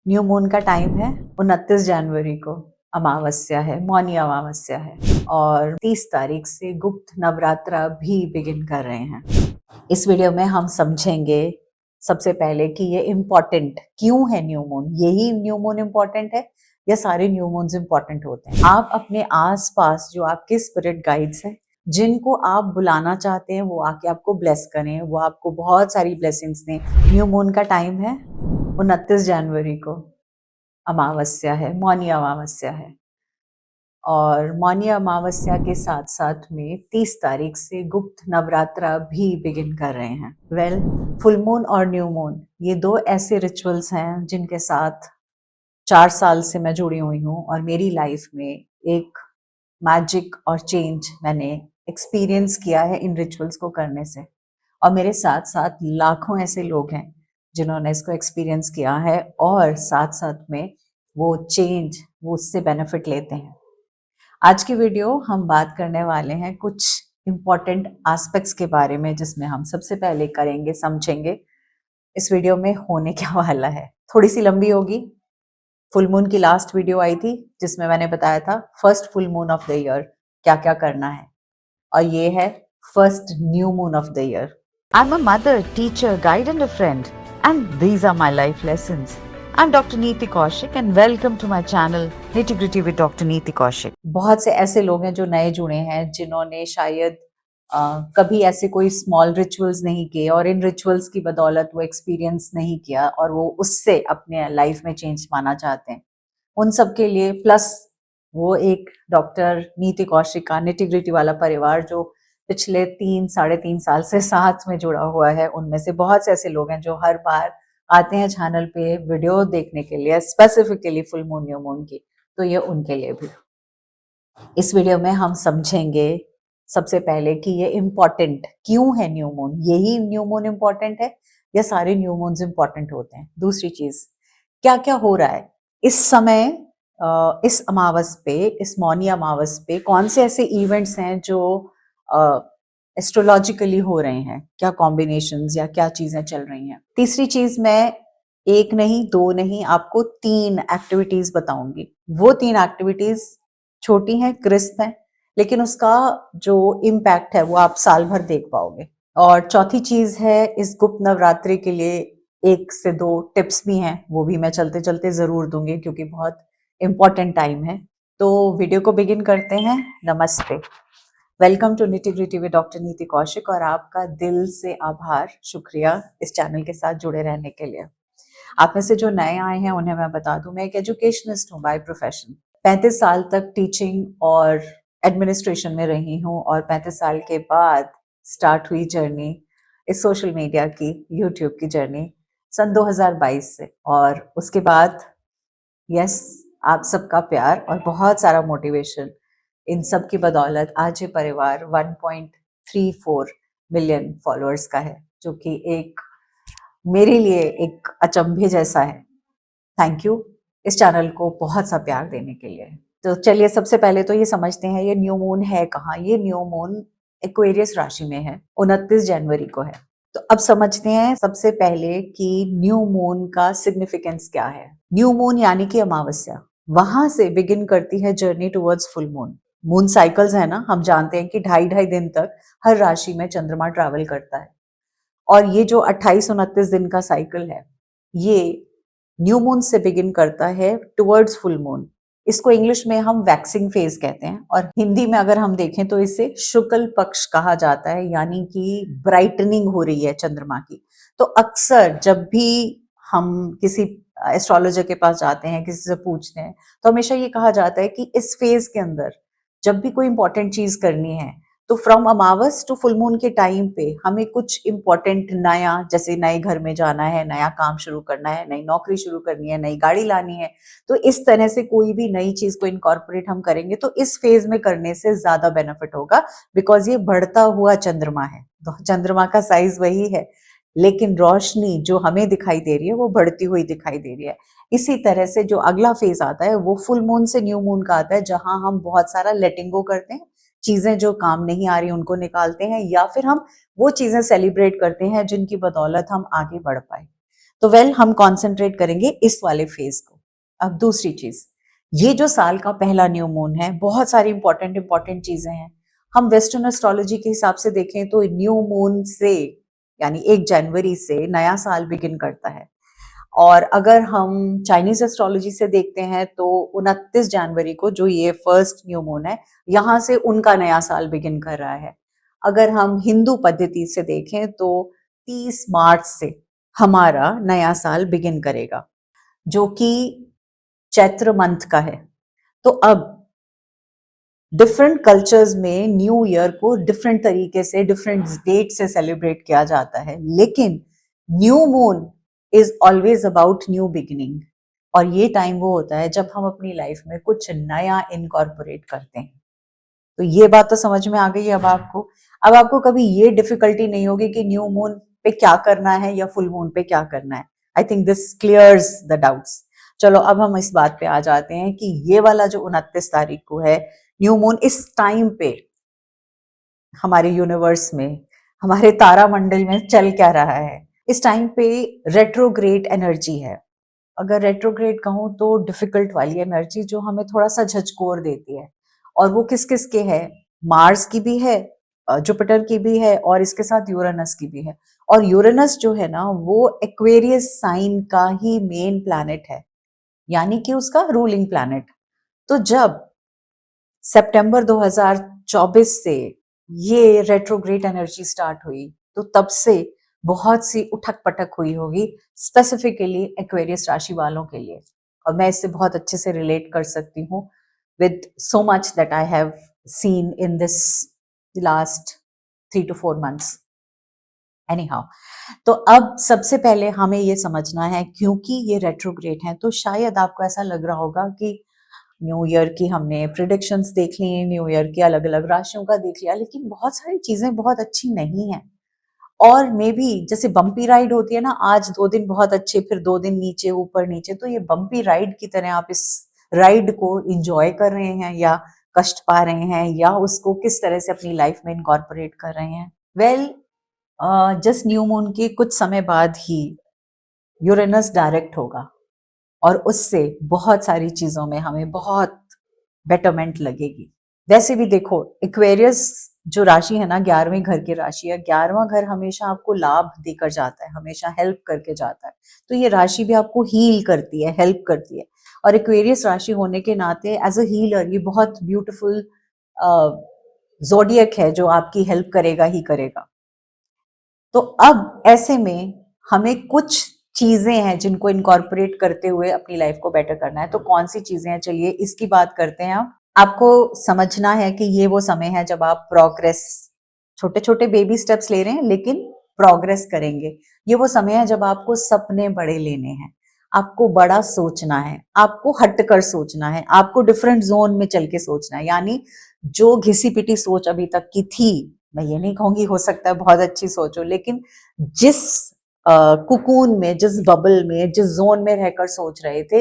New moon का time है 29 जनवरी को। अमावस्या है, मौनी अमावस्या है और 30 तारीख से गुप्त नवरात्रा भी बिगिन कर रहे हैं। इस वीडियो में हम समझेंगे सबसे पहले कि ये इम्पोर्टेंट क्यों है न्यू मून। यही न्यू मून इम्पोर्टेंट है या सारे न्यू मून्स इम्पोर्टेंट होते हैं। आप अपने आसपास जो आपके स्पिरिट गाइड्स हैं, जिनको आप बुलाना चाहते हैं, वो आके आपको ब्लेस करें, वो आपको बहुत सारी ब्लेसिंग्स दें। न्यू मून का टाइम है 29 जनवरी को। अमावस्या है, मौनी अमावस्या है और मौनी अमावस्या के साथ साथ में 30 तारीख से गुप्त नवरात्रा भी बिगिन कर रहे हैं। फुल मून और न्यू मून ये दो ऐसे रिचुअल्स हैं जिनके साथ 4 साल से मैं जुड़ी हुई हूँ और मेरी लाइफ में एक मैजिक और चेंज मैंने एक्सपीरियंस किया है इन रिचुअल्स को करने से। और मेरे साथ साथ लाखों ऐसे लोग हैं जिन्होंने इसको एक्सपीरियंस किया है और साथ साथ में वो उससे बेनिफिट लेते हैं। आज की वीडियो हम बात करने वाले हैं कुछ इम्पोर्टेंट एस्पेक्ट्स के बारे में, जिसमें हम सबसे पहले करेंगे, समझेंगे इस वीडियो में होने क्या वाला है। थोड़ी सी लंबी होगी। फुल मून की लास्ट वीडियो आई थी जिसमें मैंने बताया था first full moon of the year क्या क्या करना है, और ये है first new moon of the year. I'm a mother, teacher, guide, and a friend, and these are my life lessons. I'm Dr. Neeti Kaushik, and welcome to my channel Nitty Gritty with Dr. Neeti Kaushik. बहुत से ऐसे लोग हैं जो नए जुड़े हैं, जिन्होंने शायद कभी ऐसे कोई स्मॉल रिचुअल्स नहीं किए और इन रिचुअल्स की बदौलत वो एक्सपीरियंस नहीं किया और वो उससे अपने लाइफ में चेंज पाना चाहते हैं। उन सब के लिए, प्लस वो एक डॉक्टर नीति कौशिक का निटी ग्रिटी वाला परिवार जो पिछले 3 साढ़े 3 साल से साथ में जुड़ा हुआ है, उनमें से बहुत से ऐसे लोग हैं जो हर बार आते हैं चैनल पे वीडियो देखने के लिए, specifically full moon new moon की। तो ये उनके लिए भी इस वीडियो में हम समझेंगे सबसे पहले कि ये इम्पोर्टेंट क्यों है न्यू मून। यही न्यू मून इम्पोर्टेंट है या सारे न्यू मून्स इम्पोर्टेंट होते हैं। दूसरी चीज, क्या क्या हो रहा है इस समय, इस अमावस पे, इस मौनी अमावस पे कौन से ऐसे इवेंट्स हैं जो एस्ट्रोलॉजिकली हो रहे हैं, क्या कॉम्बिनेशंस या क्या चीजें चल रही हैं। तीसरी चीज, मैं एक नहीं दो नहीं आपको 3 एक्टिविटीज बताऊंगी। वो 3 एक्टिविटीज छोटी हैं, क्रिस्प हैं, लेकिन उसका जो इम्पैक्ट है वो आप साल भर देख पाओगे। और चौथी चीज है, इस गुप्त नवरात्रि के लिए 1 से 2 टिप्स भी हैं, वो भी मैं चलते चलते जरूर दूंगी क्योंकि बहुत इंपॉर्टेंट टाइम है। तो वीडियो को बिगिन करते हैं। नमस्ते, welcome to nitty gritty with doctor Niti Kaushik, और आपका दिल से आभार, शुक्रिया इस चैनल के साथ जुड़े रहने के लिए। आप में से जो नए आए हैं उन्हें मैं बता दूं, मैं एक एजुकेशनिस्ट हूँ बाय प्रोफेशन। 35 साल तक टीचिंग और एडमिनिस्ट्रेशन में रही हूँ और 35 साल के बाद स्टार्ट हुई जर्नी इस सोशल मीडिया की, यूट्यूब की जर्नी सन 2022 से। और उसके बाद यस, आप सबका प्यार और बहुत सारा मोटिवेशन, इन सब की बदौलत आज ये परिवार 1.34 मिलियन फॉलोअर्स का है, जो कि एक मेरे लिए एक अचंभे जैसा है। थैंक यू इस चैनल को बहुत सा प्यार देने के लिए। तो चलिए सबसे पहले तो ये समझते हैं ये न्यू मून है कहाँ। ये न्यू मून एक्वेरियस राशि में है, 29 जनवरी को है। तो अब समझते हैं सबसे पहले कि न्यू मून का सिग्निफिकेंस क्या है। न्यू मून यानी कि अमावस्या, वहां से बिगिन करती है journey towards full moon. Moon cycles है ना, हम जानते हैं कि 2.5 दिन तक हर राशि में चंद्रमा ट्रैवल करता है, और ये जो 28-29 दिन का साइकिल है, ये न्यू मून से बिगिन करता है टुवर्ड्स फुल मून। इसको इंग्लिश में हम वैक्सिंग फेज कहते हैं, और हिंदी में अगर हम देखें तो इसे शुक्ल पक्ष कहा जाता है, यानी कि ब्राइटनिंग हो रही है चंद्रमा की। तो अक्सर जब भी हम किसी एस्ट्रोलॉजर के पास जाते हैं, किसी से पूछते हैं, तो हमेशा ये कहा जाता है कि इस फेज के अंदर जब भी कोई इंपॉर्टेंट चीज करनी है, तो from Amavas to full moon के टाइम पे हमें कुछ इंपॉर्टेंट नया, जैसे नए घर में जाना है, नया काम शुरू करना है, नई नौकरी शुरू करनी है, नई गाड़ी लानी है, तो इस तरह से कोई भी नई चीज को इनकॉर्पोरेट हम करेंगे तो इस फेज में करने से ज्यादा बेनिफिट होगा, बिकॉज ये बढ़ता हुआ चंद्रमा है। तो चंद्रमा का साइज वही है, लेकिन रोशनी जो हमें दिखाई दे रही है वो बढ़ती हुई दिखाई दे रही है। इसी तरह से जो अगला फेज आता है वो फुल मून से न्यू मून का आता है, जहां हम बहुत सारा लेटिंग गो करते हैं, चीजें जो काम नहीं आ रही उनको निकालते हैं, या फिर हम वो चीजें सेलिब्रेट करते हैं जिनकी बदौलत हम आगे बढ़ पाए। तो हम कंसंट्रेट करेंगे इस वाले फेज को। अब दूसरी चीज, ये जो साल का पहला न्यू मून है, बहुत सारी इंपॉर्टेंट चीजें हैं। हम वेस्टर्न एस्ट्रोलॉजी के हिसाब से देखें तो न्यू मून से यानी 1 जनवरी से नया साल बिगिन करता है। और अगर हम चाइनीज एस्ट्रोलॉजी से देखते हैं तो 29 जनवरी को जो ये फर्स्ट न्यू मून है, यहाँ से उनका नया साल बिगिन कर रहा है। अगर हम हिंदू पद्धति से देखें तो 30 मार्च से हमारा नया साल बिगिन करेगा, जो कि चैत्र मंथ का है। तो अब डिफरेंट कल्चर्स में न्यू ईयर को डिफरेंट तरीके से डिफरेंट डेट से सेलिब्रेट किया जाता है, लेकिन new moon is always about new beginning. और ये टाइम वो होता है जब हम अपनी लाइफ में कुछ नया इनकॉर्पोरेट करते हैं। तो ये बात तो समझ में आ गई है अब आपको कभी ये डिफिकल्टी नहीं होगी कि न्यू मून पे क्या करना है या फुल मून पे क्या करना है। I think this clears the doubts. चलो अब हम इस बात पे आ जाते हैं कि ये वाला जो 29 तारीख को है न्यू मून, इस टाइम पे हमारे यूनिवर्स में, हमारे तारा मंडल में चल क्या रहा है। इस टाइम पे रेट्रोग्रेड एनर्जी है। अगर रेट्रोग्रेड कहूं तो डिफिकल्ट वाली एनर्जी जो हमें थोड़ा सा झकझोर देती है। और वो किस किस के है? मार्स की भी है, जुपिटर की भी है, और इसके साथ यूरेनस की भी है। और यूरेनस जो है ना, वो एक्वेरियस साइन का ही मेन प्लैनेट है, यानी कि उसका रूलिंग प्लैनेट। तो जब सितंबर 2024 से ये रेट्रोग्रेड एनर्जी स्टार्ट हुई, तो तब से बहुत सी उठक पटक हुई होगी, स्पेसिफिकली एक्वेरियस राशि वालों के लिए। और मैं इससे बहुत अच्छे से रिलेट कर सकती हूँ with so much that I have seen in this the last 3 to 4 months. Anyhow, तो अब सबसे पहले हमें ये समझना है, क्योंकि ये रेट्रोग्रेड है, तो शायद आपको ऐसा लग रहा होगा कि न्यू ईयर की हमने प्रिडिक्शंस देख ली, न्यू ईयर की अलग अलग राशियों का देख लिया, लेकिन बहुत सारी चीजें बहुत अच्छी नहीं है। और मे बी जैसे बम्पी राइड होती है ना, आज 2 दिन बहुत अच्छे, फिर 2 दिन नीचे ऊपर नीचे, तो ये बम्पी राइड की तरह आप इस राइड को इंजॉय कर रहे हैं या कष्ट पा रहे हैं, या उसको किस तरह से अपनी लाइफ में इनकॉर्पोरेट कर रहे हैं। वेल, जस्ट न्यू मून के कुछ समय बाद ही यूरेनस डायरेक्ट होगा, और उससे बहुत सारी चीजों में हमें बहुत बेटरमेंट लगेगी। वैसे भी देखो, इक्वेरियस जो राशि है ना, 11वें घर की राशि है। 11वां घर हमेशा आपको लाभ देकर जाता है, हमेशा हेल्प करके जाता है। तो ये राशि भी आपको हील करती है, हेल्प करती है। और इक्वेरियस राशि होने के नाते एज अ हीलर ये बहुत ब्यूटीफुल जोडियक है, जो आपकी हेल्प करेगा ही करेगा। तो अब ऐसे में हमें कुछ चीजें हैं जिनको इनकॉर्पोरेट करते हुए अपनी लाइफ को बेटर करना है। तो कौन सी चीजें हैं, चलिए इसकी बात करते हैं। आपको समझना है कि ये वो समय है जब आप प्रोग्रेस, छोटे छोटे बेबी स्टेप्स ले रहे हैं लेकिन प्रोग्रेस करेंगे। ये वो समय है जब आपको सपने बड़े लेने हैं, आपको बड़ा सोचना है, आपको हटकर सोचना है, आपको डिफरेंट जोन में चल के सोचना है। यानी जो घिसी पिटी सोच अभी तक की थी, मैं ये नहीं कहूंगी हो सकता है बहुत अच्छी सोच हो, लेकिन जिस कुकून में, जिस बबल में, जिस जोन में रहकर सोच रहे थे,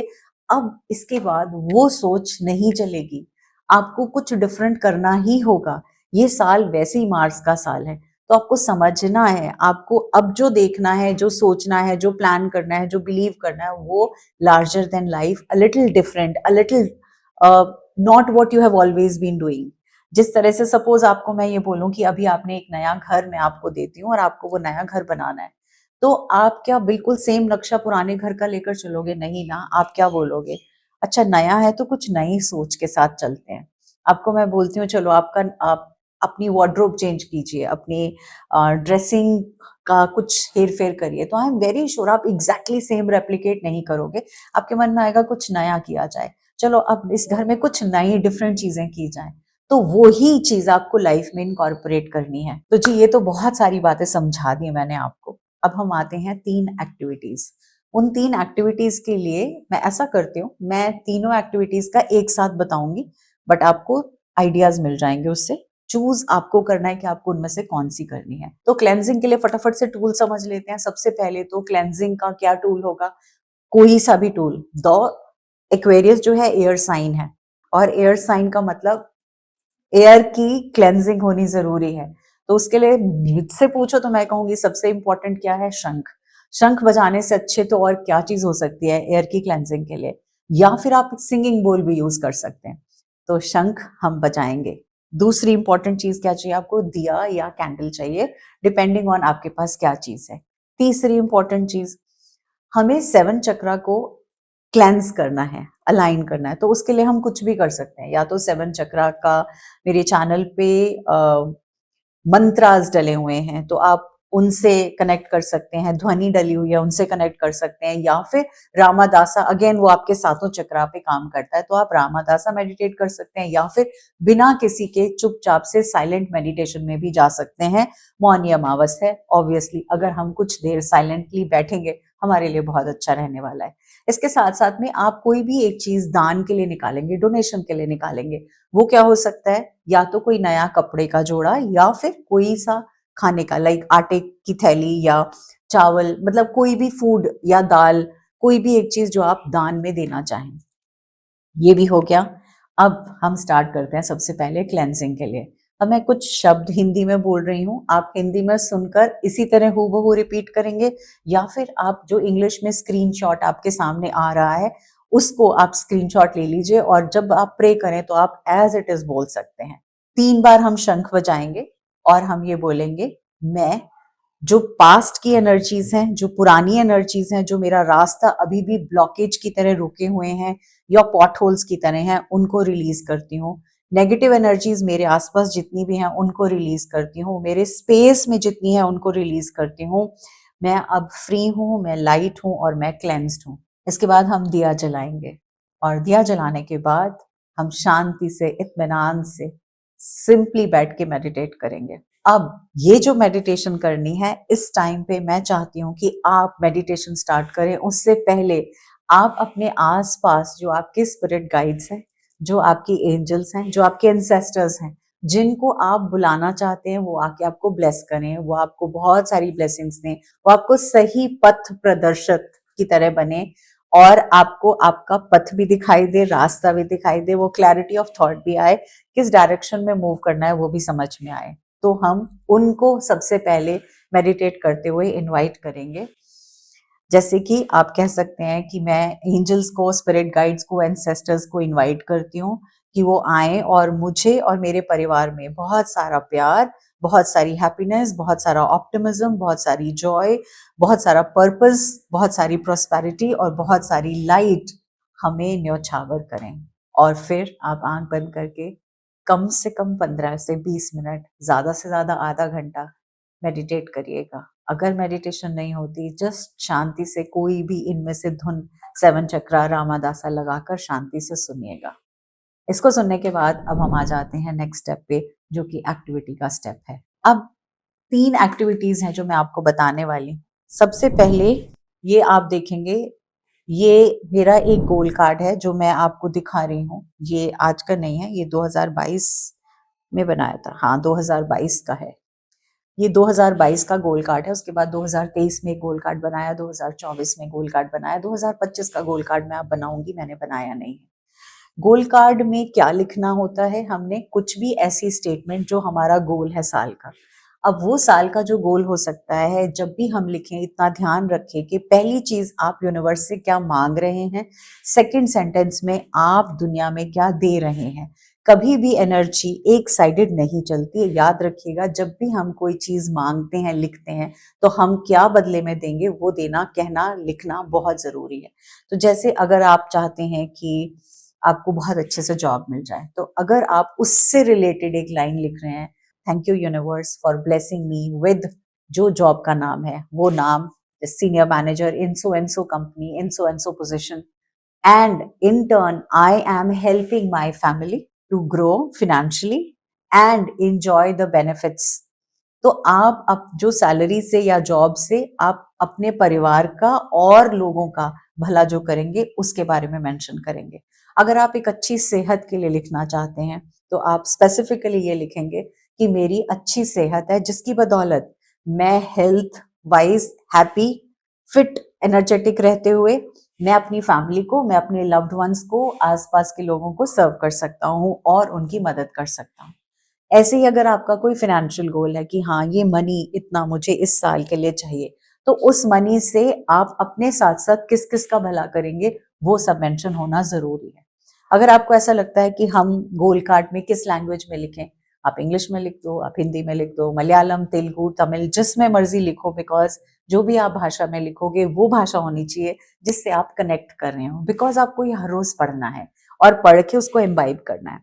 अब इसके बाद वो सोच नहीं चलेगी। आपको कुछ डिफरेंट करना ही होगा। ये साल वैसे ही मार्स का साल है, तो आपको समझना है, आपको अब जो देखना है, जो सोचना है, जो प्लान करना है, जो बिलीव करना है, वो larger than life, a little different, a little not what you have always been doing. जिस तरह से सपोज आपको मैं ये बोलूं कि अभी आपने एक नया घर मैं आपको देती हूँ और आपको वो नया घर बनाना है, तो आप क्या बिल्कुल सेम नक्शा पुराने घर का लेकर चलोगे? नहीं ना। आप क्या बोलोगे, अच्छा नया है तो कुछ नई सोच के साथ चलते हैं। आपको मैं बोलती हूँ चलो आप अपनी वार्डरोब चेंज कीजिए, अपनी ड्रेसिंग का कुछ हेर फेर करिए, तो आई एम वेरी श्योर आप एग्जैक्टली सेम रेप्लिकेट नहीं करोगे। आपके मन में आएगा कुछ नया किया जाए, चलो अब इस घर में कुछ नई डिफरेंट चीजें की जाए, तो वो ही चीज आपको लाइफ में इनकॉर्पोरेट करनी है। तो जी, ये तो बहुत सारी बातें समझा दी मैंने आपको। अब हम आते हैं 3 एक्टिविटीज। उन 3 एक्टिविटीज के लिए मैं ऐसा करती हूँ, मैं तीनों एक्टिविटीज का एक साथ बताऊंगी, बट आपको आइडियाज मिल जाएंगे उससे। चूज आपको करना है कि आपको उनमें से कौन सी करनी है। तो क्लेंजिंग के लिए फटाफट से टूल समझ लेते हैं। सबसे पहले तो क्लेंजिंग का क्या टूल होगा? कोई सा भी टूल। दो, एक्वेरियस जो है एयर साइन है, और एयर साइन का मतलब एयर की क्लेंजिंग होनी जरूरी है। तो उसके लिए मुझसे पूछो तो मैं कहूंगी सबसे इंपॉर्टेंट क्या है? शंख। शंख बजाने से अच्छे तो और क्या चीज हो सकती है एयर की क्लेंजिंग के लिए, या फिर आप सिंगिंग बोल भी यूज कर सकते हैं। तो शंख हम बजाएंगे। दूसरी इंपॉर्टेंट चीज क्या चाहिए आपको, दिया या कैंडल चाहिए, डिपेंडिंग ऑन आपके पास क्या चीज है। तीसरी इंपॉर्टेंट चीज, हमें 7 चक्रा को क्लेंस करना है, अलाइन करना है, तो उसके लिए हम कुछ भी कर सकते हैं। या तो 7 चक्रा का मेरे चैनल पे मंत्रास डले हुए हैं तो आप उनसे कनेक्ट कर सकते हैं, ध्वनि डली हुई है उनसे कनेक्ट कर सकते हैं, या फिर रामादासा, अगेन वो आपके सातों चक्रा पे काम करता है तो आप रामादासा मेडिटेट कर सकते हैं, या फिर बिना किसी के चुपचाप से साइलेंट मेडिटेशन में भी जा सकते हैं। मौनी अमावस है, ऑब्वियसली अगर हम कुछ देर साइलेंटली बैठेंगे हमारे लिए बहुत अच्छा रहने वाला है। इसके साथ साथ में आप कोई भी एक चीज दान के लिए निकालेंगे, डोनेशन के लिए निकालेंगे, वो क्या हो सकता है, या तो कोई नया कपड़े का जोड़ा, या फिर कोई सा खाने का, लाइक आटे की थैली या चावल, मतलब कोई भी फूड या दाल, कोई भी एक चीज जो आप दान में देना चाहें। ये भी हो गया। अब हम स्टार्ट करते हैं सबसे पहले क्लेंजिंग के लिए। अब मैं कुछ शब्द हिंदी में बोल रही हूँ, आप हिंदी में सुनकर इसी तरह हूबहू रिपीट करेंगे, या फिर आप जो इंग्लिश में स्क्रीनशॉट आपके सामने आ रहा है उसको आप स्क्रीनशॉट ले लीजिए, और जब आप प्रे करें तो आप एज इट इज बोल सकते हैं। 3 बार हम शंख बजाएंगे और हम ये बोलेंगे, मैं जो पास्ट की एनर्जीज हैं, जो पुरानी एनर्जीज हैं, जो मेरा रास्ता अभी भी ब्लॉकेज की तरह रुके हुए हैं या पॉट होल्स की तरह हैं, उनको रिलीज करती हूँ। नेगेटिव एनर्जीज मेरे आसपास जितनी भी हैं उनको रिलीज करती हूँ, मेरे स्पेस में जितनी है उनको रिलीज करती हूँ। मैं अब फ्री हूँ, मैं लाइट हूँ और मैं क्लेंस्ड हूँ। इसके बाद हम दिया जलाएंगे, और दिया जलाने के बाद हम शांति से, इत्मीनान से, सिंपली बैठ के मेडिटेट करेंगे। अब ये जो मेडिटेशन करनी है, इस टाइम पे मैं चाहती हूँ कि आप मेडिटेशन स्टार्ट करें उससे पहले आप अपने आसपास जो आपके स्पिरिट गाइड्स हैं, जो आपकी एंजल्स हैं, जो आपके एंसेस्टर्स हैं, जिनको आप बुलाना चाहते हैं, वो आके आपको ब्लेस करें, वो आपको बहुत सारी ब्लेसिंग्स दें, वो आपको सही पथ प्रदर्शक की तरह बने, और आपको आपका पथ भी दिखाई दे, रास्ता भी दिखाई दे, वो क्लैरिटी ऑफ थॉट भी आए, किस डायरेक्शन में मूव करना है वो भी समझ में आए। तो हम उनको सबसे पहले मेडिटेट करते हुए इनवाइट करेंगे। जैसे कि आप कह सकते हैं कि मैं एंजल्स को, स्पिरिट गाइड्स को, एंसेस्टर्स को इनवाइट करती हूँ कि वो आए और मुझे और मेरे परिवार में बहुत सारा प्यार, बहुत सारी हैप्पीनेस, बहुत सारा ऑप्टिमिज्म, बहुत सारी जॉय, बहुत सारा पर्पस, बहुत सारी प्रोस्पेरिटी और बहुत सारी लाइट हमें न्योछावर करें। और फिर आप आंख बंद करके कम से कम 15 से 20 मिनट, ज्यादा से ज्यादा आधा घंटा मेडिटेट करिएगा। अगर मेडिटेशन नहीं होती, जस्ट शांति से कोई भी इनमें से धुन, 7 चक्रा, रामादासा लगाकर शांति से सुनिएगा। इसको सुनने के बाद अब हम आ जाते हैं नेक्स्ट स्टेप पे, जो कि एक्टिविटी का स्टेप है। अब 3 एक्टिविटीज हैं जो मैं आपको बताने वाली हूँ। सबसे पहले ये आप देखेंगे, ये मेरा एक गोल कार्ड है जो मैं आपको दिखा रही हूँ। ये आज का नहीं है, ये 2022 में बनाया था। हाँ, 2022 का है। ये 2022 का गोल कार्ड है। उसके बाद 2023 में गोल कार्ड बनाया, 2024 में गोल कार्ड बनाया, 2025 का गोल कार्ड मैं आप बनाऊंगी, मैंने बनाया नहीं है। गोल कार्ड में क्या लिखना होता है, हमने कुछ भी ऐसी स्टेटमेंट जो हमारा गोल है साल का। अब वो साल का जो गोल हो सकता है, जब भी हम लिखें इतना ध्यान रखें कि पहली चीज आप यूनिवर्स से क्या मांग रहे हैं, सेकंड सेंटेंस में आप दुनिया में क्या दे रहे हैं। कभी भी एनर्जी एक साइडेड नहीं चलती है, याद रखिएगा। जब भी हम कोई चीज मांगते हैं, लिखते हैं, तो हम क्या बदले में देंगे वो देना, कहना, लिखना बहुत जरूरी है। तो जैसे अगर आप चाहते हैं कि आपको बहुत अच्छे से जॉब मिल जाए, तो अगर आप उससे रिलेटेड एक लाइन लिख रहे हैं, thank you universe for blessing me with, जो जॉब का नाम है वो नाम, senior manager in so and so company, in so and so position, and in turn I am helping my family to grow financially and enjoy the benefits। तो आप अब जो सैलरी से या जॉब से आप अपने परिवार का और लोगों का भला जो करेंगे उसके बारे में मेंशन करेंगे। अगर आप एक अच्छी सेहत के लिए लिखना चाहते हैं तो आप स्पेसिफिकली ये लिखेंगे कि मेरी अच्छी सेहत है जिसकी बदौलत मैं health wise happy, fit, energetic रहते हुए मैं अपनी फैमिली को, मैं अपने लव्ड वंस को, आसपास के लोगों को सर्व कर सकता हूँ और उनकी मदद कर सकता हूँ। ऐसे ही अगर आपका कोई फाइनेंशियल गोल है कि हाँ ये मनी इतना मुझे इस साल के लिए चाहिए, तो उस मनी से आप अपने साथ साथ किस किस का भला करेंगे वो सब मेंशन होना जरूरी है। अगर आपको ऐसा लगता है कि हम गोल कार्ड में किस लैंग्वेज में लिखें, आप इंग्लिश में लिख दो, आप हिंदी में लिख दो, मलयालम, तेलुगु, तमिल, जिसमें मर्जी लिखो, बिकॉज जो भी आप भाषा में लिखोगे वो भाषा होनी चाहिए जिससे आप कनेक्ट कर रहे हो, बिकॉज आपको ये हर रोज पढ़ना है और पढ़ के उसको इम्बाइब करना है।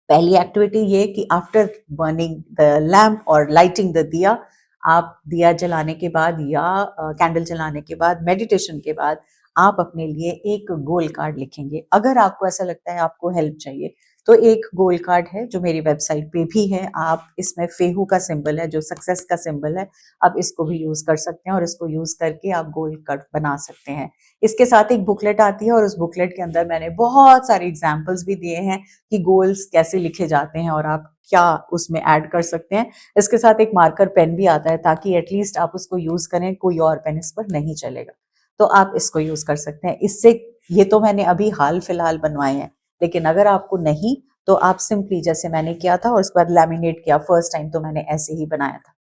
पहली एक्टिविटी ये कि आफ्टर बर्निंग द लैम्प और लाइटिंग द दिया, आप दिया जलाने के बाद या कैंडल जलाने के बाद, मेडिटेशन के बाद आप अपने लिए एक गोल कार्ड लिखेंगे। अगर आपको ऐसा लगता है आपको हेल्प चाहिए तो एक गोल कार्ड है जो मेरी वेबसाइट पे भी है, आप इसमें फेहू का सिंबल है जो सक्सेस का सिंबल है, आप इसको भी यूज कर सकते हैं और इसको यूज करके आप गोल कार्ड बना सकते हैं। इसके साथ एक बुकलेट आती है और उस बुकलेट के अंदर मैंने बहुत सारे एग्जाम्पल्स भी दिए हैं कि गोल्स कैसे लिखे जाते हैं और आप क्या उसमें ऐड कर सकते हैं। इसके साथ एक मार्कर पेन भी आता है ताकि एटलीस्ट आप उसको यूज करें, कोई और पेन इस पर नहीं चलेगा, तो आप इसको यूज कर सकते हैं। इससे ये तो मैंने अभी हाल फिलहाल बनवाए हैं, लेकिन अगर आपको नहीं तो आप सिंपली जैसे मैंने किया था और उसके बाद लैमिनेट किया, फर्स्ट टाइम तो मैंने ऐसे ही बनाया था,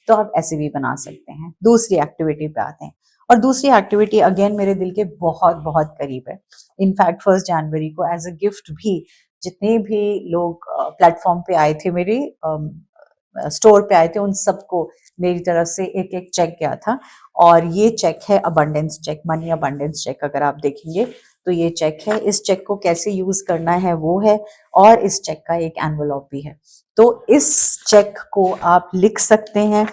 तो आप ऐसे भी बना सकते हैं। दूसरी एक्टिविटी पे आते हैं और दूसरी एक्टिविटी अगेन मेरे दिल के बहुत बहुत करीब है। इनफैक्ट 1 जनवरी को एज अ गिफ्ट भी जितने भी लोग प्लेटफॉर्म पे आए थे, मेरे स्टोर पे आए थे, उन सबको मेरी तरफ से एक एक चेक गया था और ये चेक है abundance check, money abundance check. अगर आप देखेंगे तो ये चेक है, इस चेक को कैसे यूज करना है वो है, और इस चेक का एक एनवलप भी है। तो इस चेक को आप लिख सकते हैं,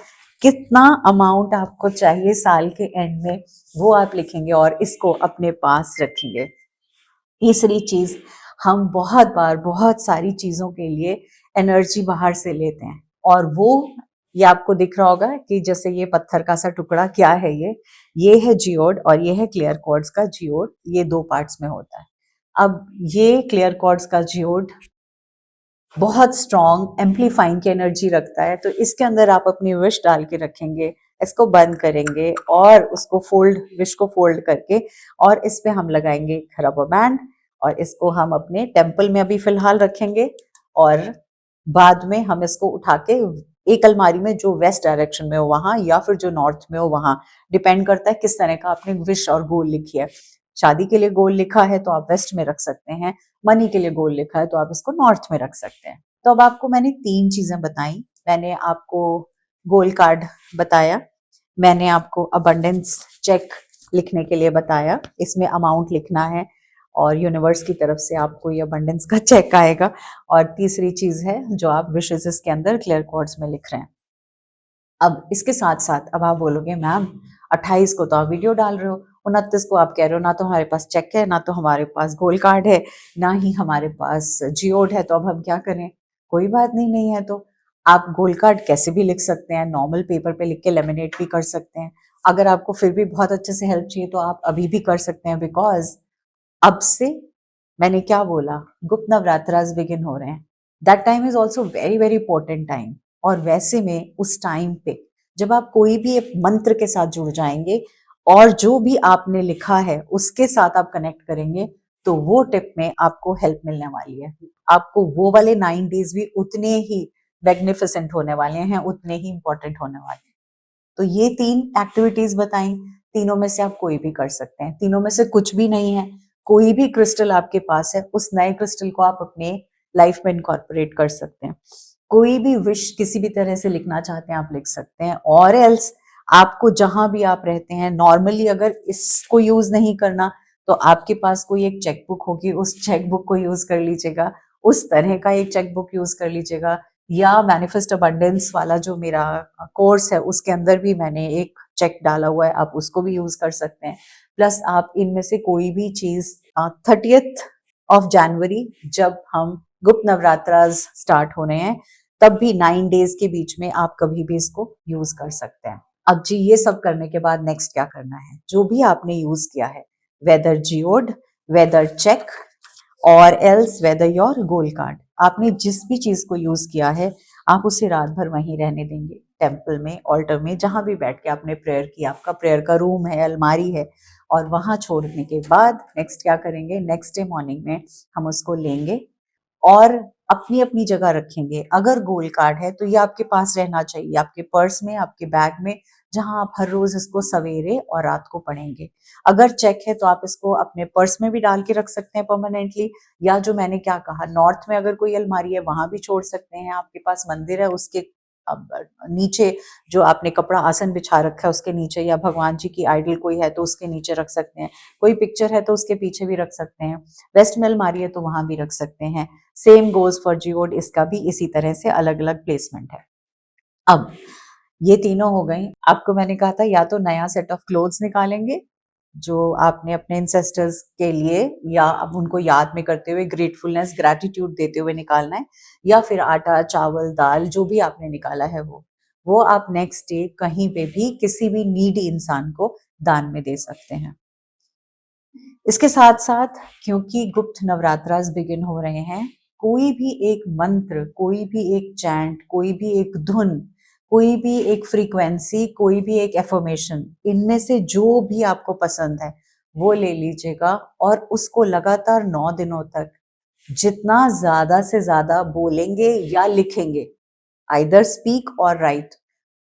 कितना अमाउंट आपको चाहिए साल के एंड में वो आप लिखेंगे और इसको अपने पास रखेंगे। तीसरी चीज, हम बहुत बार बहुत सारी चीजों के लिए एनर्जी बाहर से लेते हैं और वो, ये आपको दिख रहा होगा कि जैसे ये पत्थर का सा टुकड़ा, क्या है ये है जियोड और ये है क्लियर क्वार्ट्ज का जियोड, ये 2 पार्ट्स में होता है। अब ये क्लियर क्वार्ट्ज का जियोड बहुत स्ट्रॉन्ग एम्पलीफाइंग की एनर्जी रखता है, तो इसके अंदर आप अपनी विश डाल के रखेंगे, इसको बंद करेंगे और उसको फोल्ड, विश को फोल्ड करके और इस पे हम लगाएंगे रबर बैंड और इसको हम अपने टेम्पल में अभी फिलहाल रखेंगे और बाद में हम इसको उठा के एक अलमारी में जो वेस्ट डायरेक्शन में हो वहां या फिर जो नॉर्थ में हो वहां, डिपेंड करता है किस तरह का आपने विश और गोल लिखी है। शादी के लिए गोल लिखा है तो आप वेस्ट में रख सकते हैं, मनी के लिए गोल लिखा है तो आप इसको नॉर्थ में रख सकते हैं। तो अब आपको मैंने 3 चीजें बताई, मैंने आपको गोल कार्ड बताया, मैंने आपको अबंडेंस चेक लिखने के लिए बताया, इसमें अमाउंट लिखना है और यूनिवर्स की तरफ से आपको ये अबंडेंस का चेक आएगा, और तीसरी चीज है जो आप विशेस के अंदर क्लियर कोड्स में लिख रहे हैं। अब इसके साथ साथ अब आप बोलोगे मैम 28 को तो आप वीडियो डाल रहे हो, 29 को आप कह रहे हो ना तो हमारे पास चेक है, ना तो हमारे पास गोल कार्ड है, ना ही हमारे पास जियोड है, तो अब हम क्या करें? कोई बात नहीं, नहीं है तो आप गोल कार्ड कैसे भी लिख सकते हैं, नॉर्मल पेपर पे लिख के लेमिनेट भी कर सकते हैं। अगर आपको फिर भी बहुत अच्छे से हेल्प चाहिए तो आप अभी भी कर सकते हैं, बिकॉज अब से मैंने क्या बोला, गुप्त नवरात्रास बिगिन हो रहे हैं। That time is also very very important time. और वैसे में उस टाइम पे जब आप कोई भी एक मंत्र के साथ जुड़ जाएंगे और जो भी आपने लिखा है उसके साथ आप कनेक्ट करेंगे, तो वो टिप में आपको हेल्प मिलने वाली है। आपको वो वाले 9 डेज भी उतने ही मैग्निफिसेंट होने वाले हैं, उतने ही इंपॉर्टेंट होने वाले हैं। तो ये 3 एक्टिविटीज बताई, तीनों में से आप कोई भी कर सकते हैं, तीनों में से कुछ भी नहीं है, कोई भी क्रिस्टल आपके पास है, उस नए क्रिस्टल को आप अपने लाइफ में इनकॉर्पोरेट कर सकते हैं। कोई भी विश किसी भी तरह से लिखना चाहते हैं आप लिख सकते हैं, और एल्स आपको जहां भी आप रहते हैं नॉर्मली अगर इसको यूज नहीं करना तो आपके पास कोई एक चेकबुक होगी, उस चेकबुक को यूज कर लीजिएगा, उस तरह का एक चेकबुक यूज कर लीजिएगा, या मैनिफेस्ट अबंडेंस वाला जो मेरा कोर्स है उसके अंदर भी मैंने एक चेक डाला हुआ है, आप उसको भी यूज कर सकते हैं। प्लस आप इनमें से कोई भी चीज 30th of January जब हम गुप्त नवरात्रास स्टार्ट हो रहे हैं तब भी 9 डेज के बीच में आप कभी भी इसको यूज कर सकते हैं। अब जी ये सब करने के बाद नेक्स्ट क्या करना है, जो भी आपने यूज किया है, वेदर जियोड, वेदर चेक और else whether your goal card, आपने जिस भी चीज को यूज किया है आप उसे रात भर वहीं रहने देंगे, टेम्पल में, ऑल्टर में, जहां भी बैठ के आपने प्रेयर किया, आपका प्रेयर का रूम है, अलमारी है, और वहां छोड़ने के बाद नेक्स्ट क्या करेंगे, नेक्स्ट डे मॉर्निंग में हम उसको लेंगे और अपनी अपनी जगह रखेंगे। अगर गोल कार्ड है तो ये आपके पास रहना चाहिए, आपके पर्स में, आपके बैग में, जहां आप हर रोज इसको सवेरे और रात को पढ़ेंगे। अगर चेक है तो आप इसको अपने पर्स में भी डाल के रख सकते हैं परमानेंटली, या जो मैंने क्या कहा, नॉर्थ में अगर कोई अलमारी है वहां भी छोड़ सकते हैं। आपके पास मंदिर है उसके अब नीचे जो आपने कपड़ा आसन बिछा रखा है उसके नीचे, या भगवान जी की आइडल कोई है तो उसके नीचे रख सकते हैं, कोई पिक्चर है तो उसके पीछे भी रख सकते हैं, वेस्ट में अलमारी है तो वहां भी रख सकते हैं। सेम गोज फॉर जियोड, इसका भी इसी तरह से अलग अलग प्लेसमेंट है। अब ये तीनों हो गई। आपको मैंने कहा था या तो नया सेट ऑफ क्लोथ्स निकालेंगे जो आपने अपने इंसेस्टर्स के लिए, या अब उनको याद में करते हुए ग्रेटफुलनेस ग्रैटिट्यूड देते हुए निकालना है, या फिर आटा चावल दाल जो भी आपने निकाला है वो आप नेक्स्ट डे कहीं पे भी किसी भी नीडी इंसान को दान में दे सकते हैं। इसके साथ साथ क्योंकि गुप्त नवरात्रास बिगिन हो रहे हैं, कोई भी एक मंत्र, कोई भी एक चैंट, कोई भी एक धुन, कोई भी एक फ्रीक्वेंसी, कोई भी एक एफर्मेशन, इनमें से जो भी आपको पसंद है वो ले लीजिएगा और उसको लगातार 9 दिनों तक जितना ज्यादा से ज्यादा बोलेंगे या लिखेंगे, आइदर स्पीक और राइट,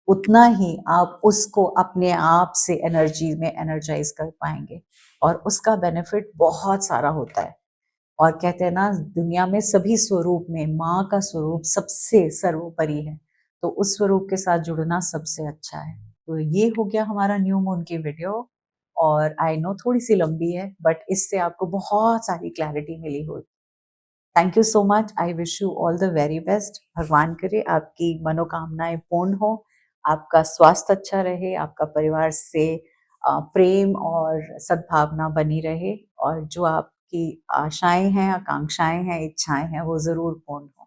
उतना ही आप उसको अपने आप से एनर्जी में एनर्जाइज कर पाएंगे और उसका बेनिफिट बहुत सारा होता है। और कहते हैं ना, दुनिया में सभी स्वरूप में माँ का स्वरूप सबसे सर्वोपरि है, तो उस स्वरूप के साथ जुड़ना सबसे अच्छा है। तो ये हो गया हमारा न्यू मून की वीडियो, और आई नो थोड़ी सी लंबी है बट इससे आपको बहुत सारी क्लैरिटी मिली होगी। Thank you so much. I wish you all the very best. भगवान करे आपकी मनोकामनाएं पूर्ण हो, आपका स्वास्थ्य अच्छा रहे, आपका परिवार से प्रेम और सद्भावना बनी रहे, और जो आपकी आशाएं हैं, आकांक्षाएं हैं, इच्छाएं हैं वो जरूर पूर्ण हो।